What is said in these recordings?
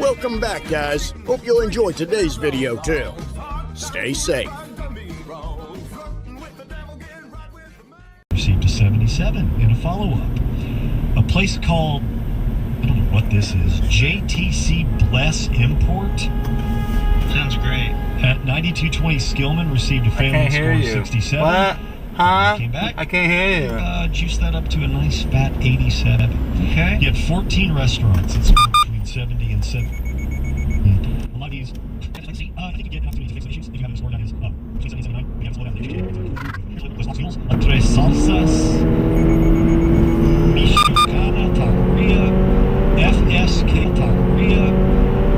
Welcome back, guys. Hope you'll enjoy today's video too. Stay safe. Received a 77 in a follow-up. A place called, I don't know what this is, JTC Bless Import. Sounds great. At 9220 Skillman received a failing score of 67. What? Huh? Came back. I can't hear you. Juice that up to a nice fat 87. Okay. You had 14 restaurants that scored between 70 and 70. A lot of these, I think you get opportunity to fix the issues if you have a score that is between 70 and 79. We have to slow down the issues. Los Osios, Tres Salsas, Michoacana Taqueria, FSK Taqueria,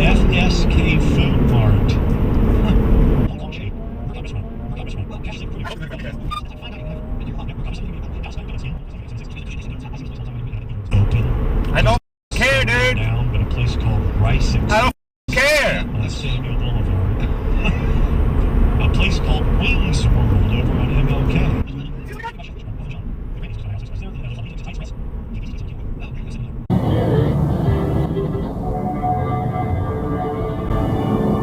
FSK Food Mart. I don't care, dude. Down, but a place called Rice. I don't care. On Samuel Boulevard. A place called Wings World over on MLK.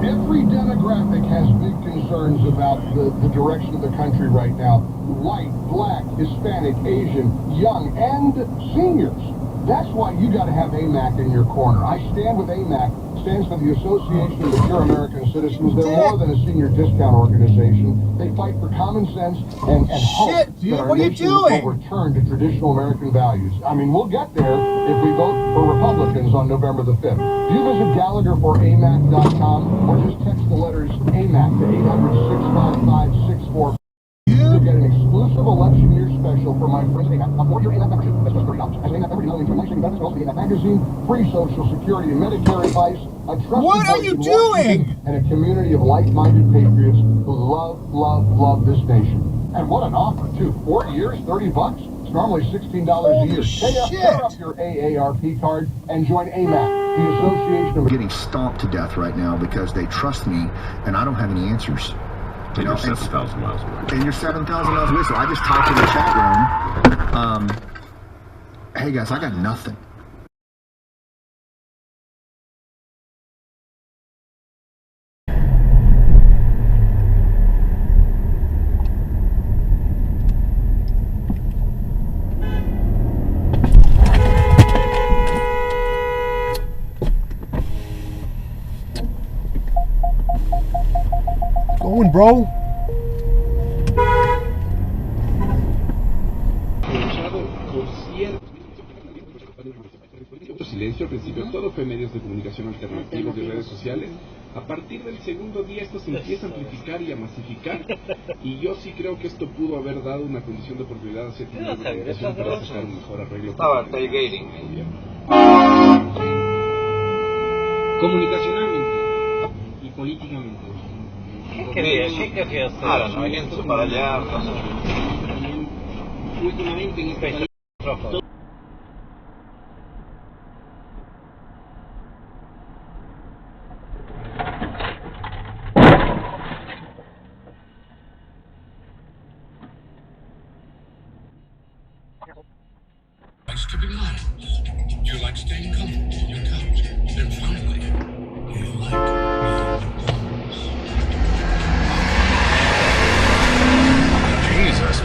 Every demographic has big concerns about the direction of the country right now. White, black, Hispanic, Asian, young, and seniors. That's why you got to have AMAC in your corner. I stand with AMAC. Stands for the Association of Mature American Citizens. They're more than a senior discount organization. They fight for common sense and hope that our nation will return to traditional American values. I mean, we'll get there if we vote for Republicans on November the 5th. Do you visit GallagherForAMAC.com or just text the letters AMAC to 800-655-64. You'll get an exclusive election year special for my friends at AMAC. A 4-year AMAC membership. That's just $30. As an AMAC member, you not only enjoy life-saving benefits, but also the AMAC magazine, free Social Security and Medicare advice, a trusted what are you doing? And a community of like-minded patriots who love this nation. And what an offer, too. 4 years, $30. It's normally $16 a year. Tear up your AARP card and join AMAC, the Association of... Getting stomped to death right now because they trust me and I don't have any answers. And you're 7,000 miles away. And you're 7,000 miles away, so I just typed in the chat room, hey guys, I got nothing. Going, bro. Silencio al principio todo fue medios de comunicación alternativos y redes sociales. A partir del segundo día esto se empieza a amplificar y a masificar, y yo sí creo que esto pudo haber dado una condición de oportunidad a ciertos medios de comunicación para sacar un mejor arreglo comunicacionalmente y políticamente. ¿Qué quería hacer? I don't know, irse para allá, no sé. Últimamente en este país to be mine. You like staying comfortable on your couch. Then finally, you like Jesus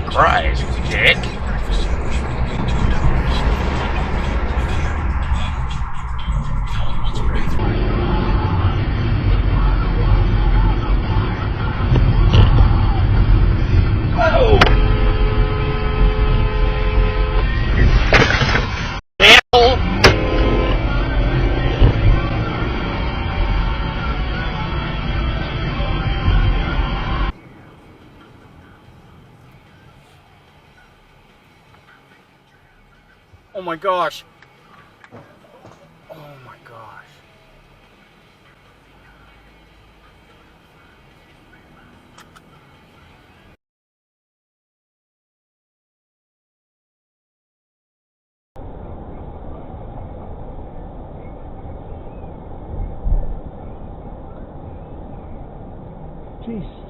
Christ, Dick. Oh my gosh. Oh my gosh. Jesus.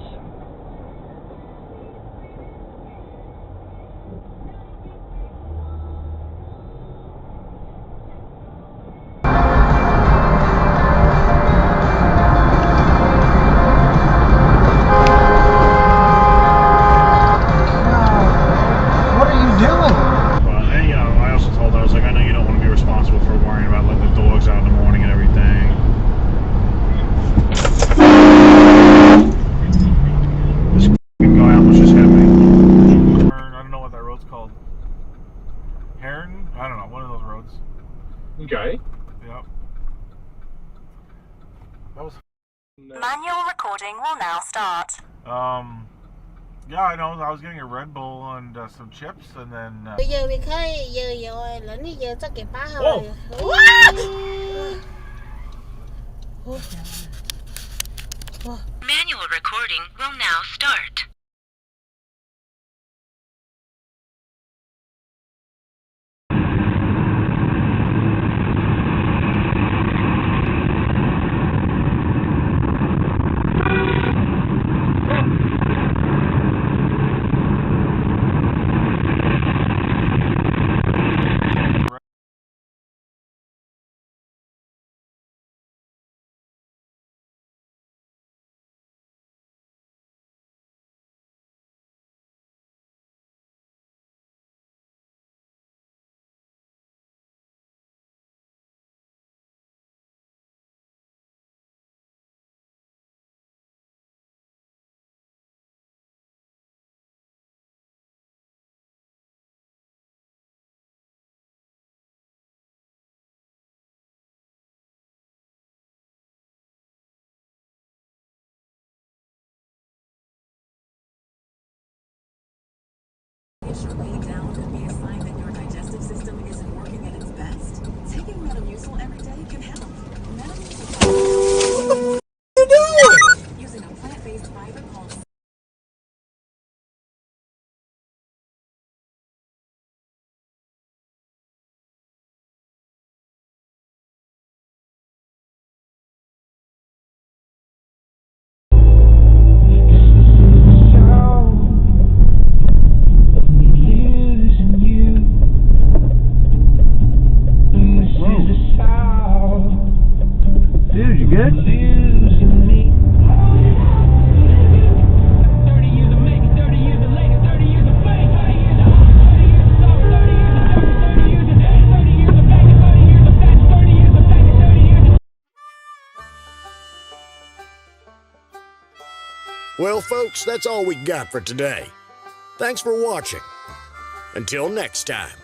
Okay. Yep. That was. Manual recording will now start. Yeah, I know. I was getting a Red Bull and some chips, and then. Bây giờ thì khai giờ rồi lần này giờ chắc cái ba Oh. Manual recording will now start. Laying down could be a sign that your digestive system isn't working at its best. Taking Metamucil every day can help. Metamucil using a plant-based fiber called. Well, folks, that's all we got for today. Thanks for watching. Until next time.